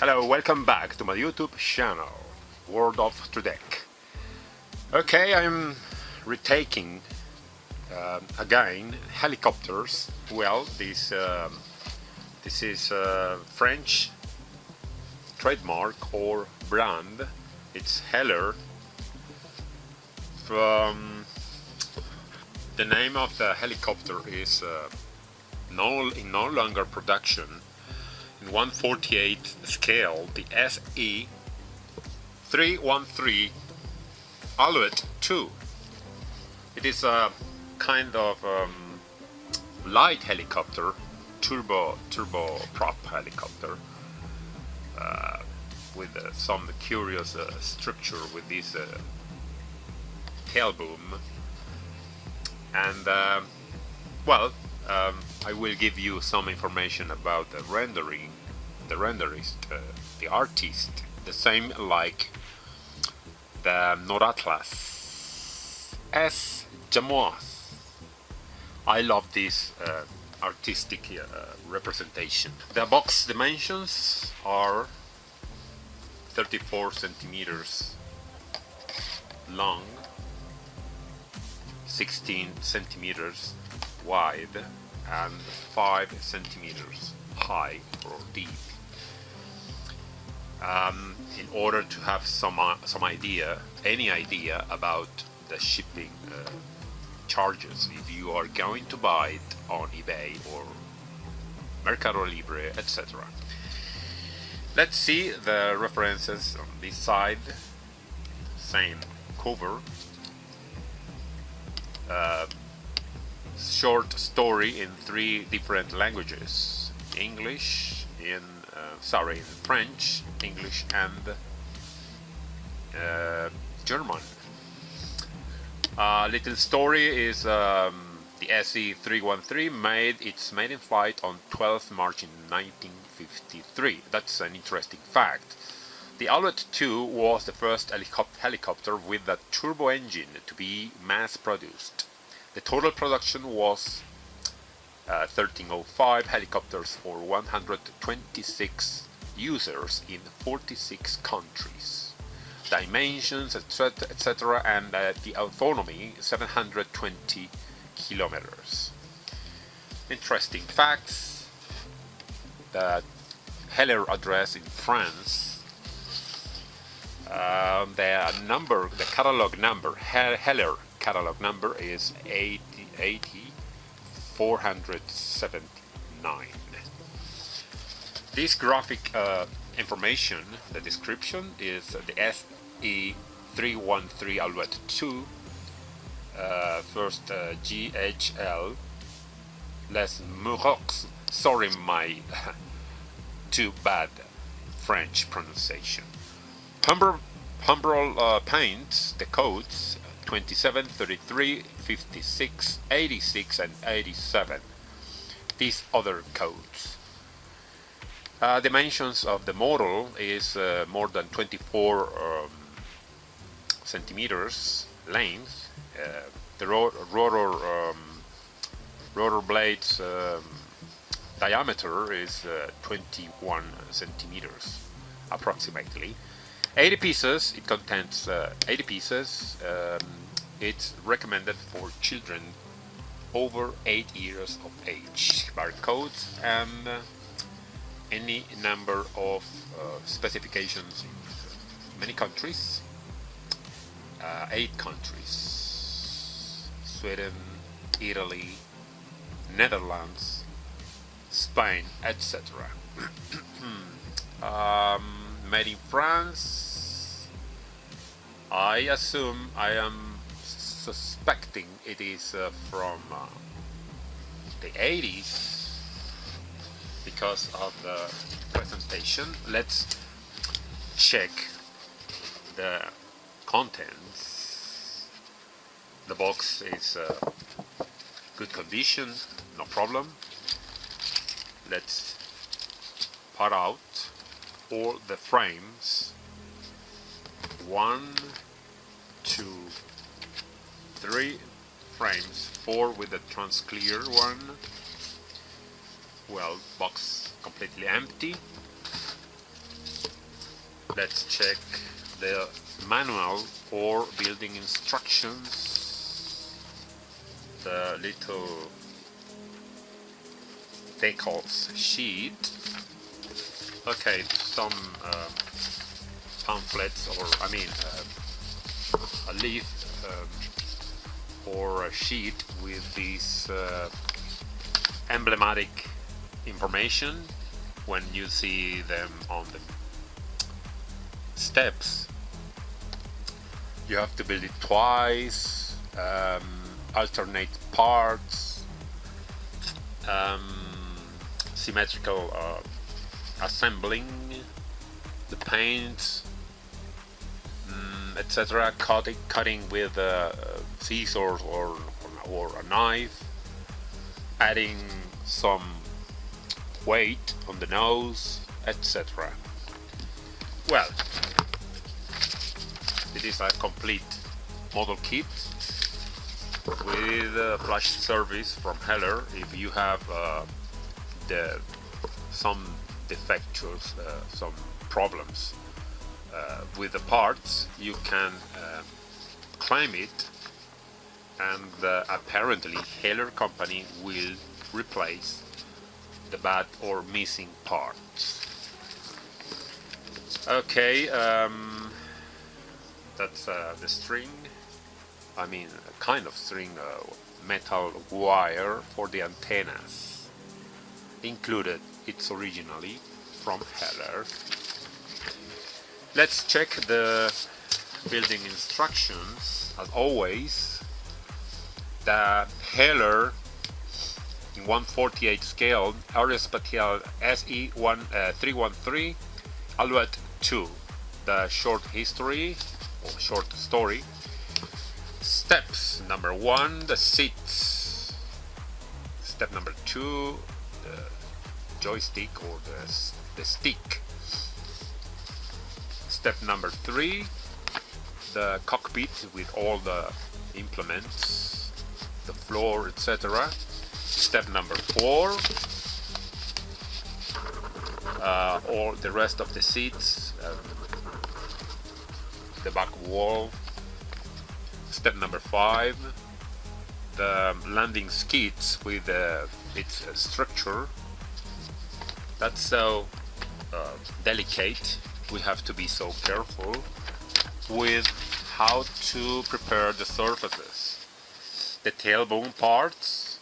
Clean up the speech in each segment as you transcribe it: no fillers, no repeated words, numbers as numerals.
Hello, welcome back to my YouTube channel, World of Today. Okay, I'm retaking again helicopters. Well, this is French trademark or brand. It's Heller. From the name of the helicopter is no longer production. In 1/48 scale, the SE-313 Alouette II. It is a kind of light helicopter, turboprop helicopter, with some curious structure with this tail boom. And I will give you some information about the renderist, the artist, the same like the Noratlas S. Jamois. I love this artistic representation. The box dimensions are 34 centimeters long, 16 centimeters wide, and 5 centimeters high or deep. In order to have any idea about the shipping charges, if you are going to buy it on eBay or Mercado Libre, etc. Let's see the references on this side. Same cover. Short story in 3 different languages: English, in French, English, and German. Little story is the SE-313 made its maiden flight on 12th March in 1953. That's an interesting fact. The Alouette II was the first helicopter with a turbo engine to be mass-produced. The total production was 1305 helicopters for 126 users in 46 countries. Dimensions, etc., and the autonomy 720 kilometers. Interesting facts: the Heller address in France. The catalog number, Heller catalog number is 80479. This graphic information, the description, is the SE-313 Alouette II, first GHL Les Murocs. Sorry, my too bad French pronunciation. Humbrol paints, the codes 27, 33, 56, 86, and 87. These other codes. Dimensions of the model is more than 24 centimeters length. The rotor blades diameter is 21 centimeters approximately. 80 pieces. It contains 80 pieces. It's recommended for children over 8 years of age. Barcodes and any number of specifications in many countries. 8 countries: Sweden, Italy, Netherlands, Spain, etc. Made in France. I assume, I am suspecting it is from the 80s because of the presentation. Let's check the contents. The box is good condition, no problem. Let's part out all the frames. 1, 2, 3 frames, 4 with the transclear one. Well, box completely empty. Let's check the manual or building instructions, the little decals sheet. Okay, some pamphlets, or I mean a leaf or a sheet with this emblematic information. When you see them on the steps, you have to build it twice, alternate parts, symmetrical assembling the paint, etc. Cutting with scissors or a knife, adding some weight on the nose, etc. Well, it is a complete model kit with a flash service from Heller. If you have some defects, some problems with the parts, you can claim it, and apparently Heller company will replace the bad or missing parts. Okay, that's the string, I mean a kind of string, metal wire for the antennas included. It's originally from Heller. Let's check the building instructions. As always, the Heller in 1/48 scale Area Spatiale SE313 Alouette II. The short history or short story. Steps: number 1, the seats. Step number 2, the joystick or the stick. Step number 3, the cockpit with all the implements, the floor, etc. Step number 4, all the rest of the seats, the back wall. Step number 5, the landing skids with its structure. That's so delicate. We have to be so careful with how to prepare the surfaces. The tailbone parts,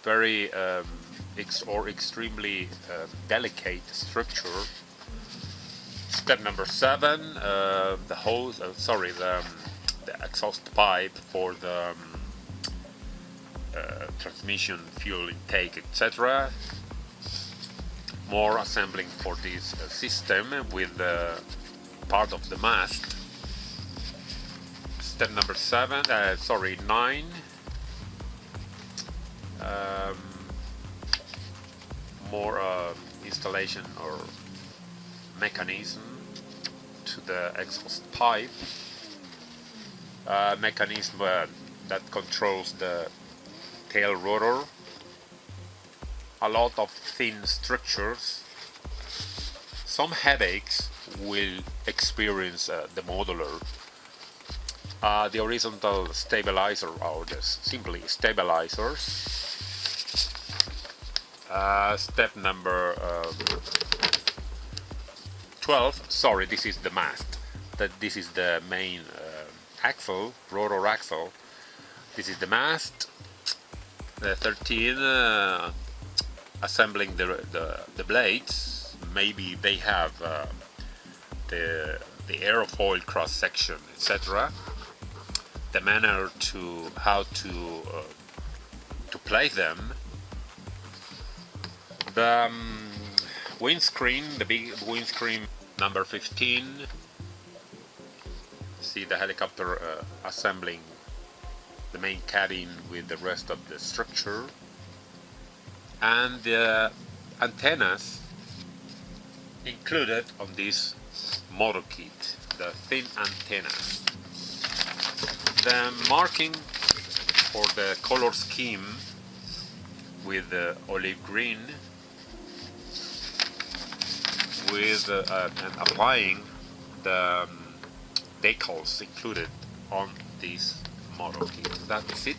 very extremely delicate structure. Step number 7, the hose, the exhaust pipe for the transmission, fuel intake, etc. More assembling for this system with part of the mast. Step number 9. More installation or mechanism to the exhaust pipe. Mechanism that controls the tail rotor. A lot of thin structures. Some headaches will experience the modeler. The horizontal stabilizer, or simply stabilizers. Step number 12. Sorry, this is the mast. This is the main axle, rotor axle. This is the mast. 13. Assembling the blades. Maybe they have the airfoil cross section, etc. The manner to how to place them. The windscreen, the big windscreen, number 15. See the helicopter assembling the main cabin with the rest of the structure. And the antennas included on this model kit, the thin antennas. The marking for the color scheme with the olive green. with and applying the decals included on this model kit. That's it.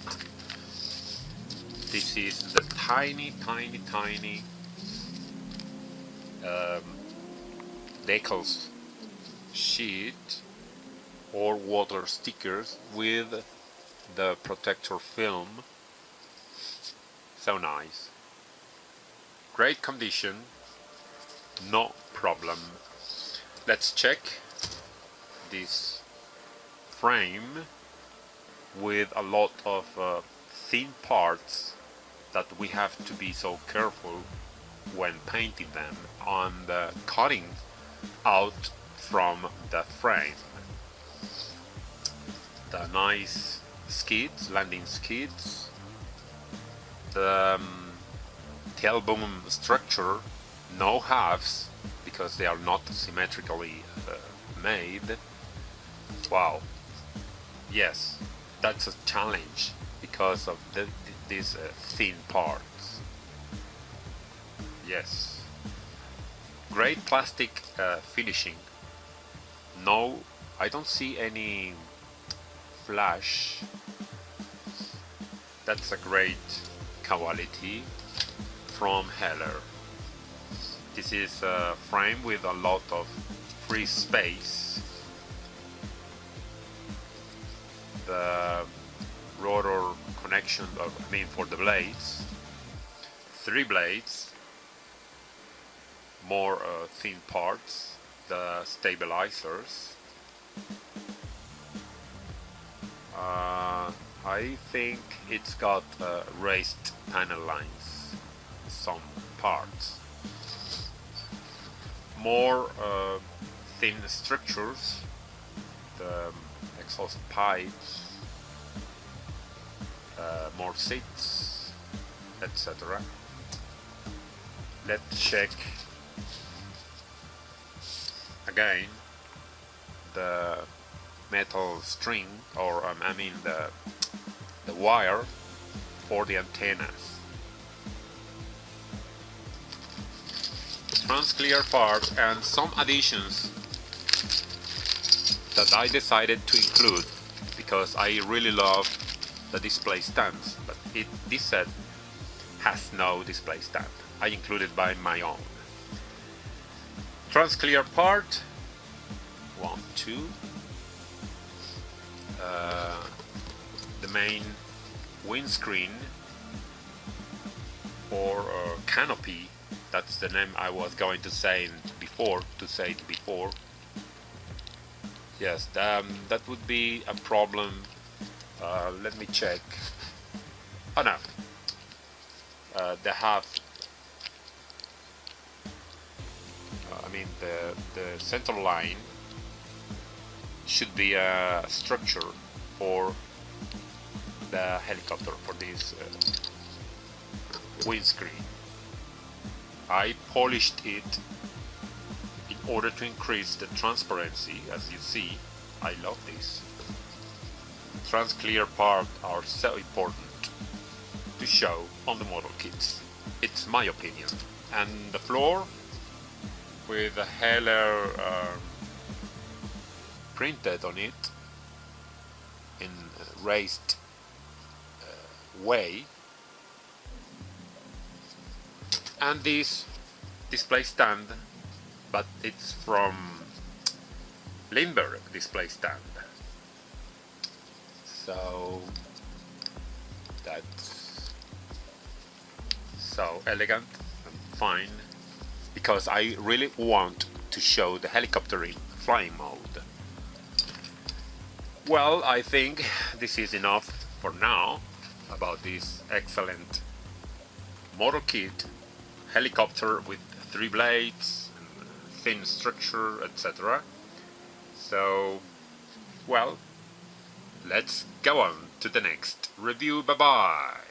This is the tiny decals sheet or water stickers with the protector film. So nice. Great condition, no problem. Let's check this frame with a lot of thin parts that we have to be so careful when painting them on the cutting out from the frame. The nice skids, landing skids, the tail boom structure, no halves because they are not symmetrically made. Wow, yes, that's a challenge because of these thin parts. Yes, great plastic finishing. No, I don't see any flash. That's a great quality from Heller. This is a frame with a lot of free space. The rotor connection for the blades, 3 blades, more thin parts, the stabilizers. I think it's got raised panel lines, some parts. More thin structures, the exhaust pipes, more seats, etc. Let's check again the metal string, or I mean the wire for the antennas. Trans-clear part and some additions that I decided to include because I really love the display stands, but this set has no display stand. I included by my own. Trans-clear part 1, 2, the main windscreen or canopy, that's the name I was going to say it before. Yes, that would be a problem. Let me check. Oh no, they have the center line should be a structure for the helicopter, for this windscreen. I polished it in order to increase the transparency. As you see, I love this. Trans-clear parts are so important to show on the model kits. It's my opinion. And the floor with a Heller printed on it in a raised way, and this display stand, but it's from Lindbergh display stand, so that's so elegant and fine because I really want to show the helicopter in flying mode. Well, I think this is enough for now about this excellent model kit, helicopter with 3 blades, thin structure, etc. So, well, let's go on to the next review. Bye bye.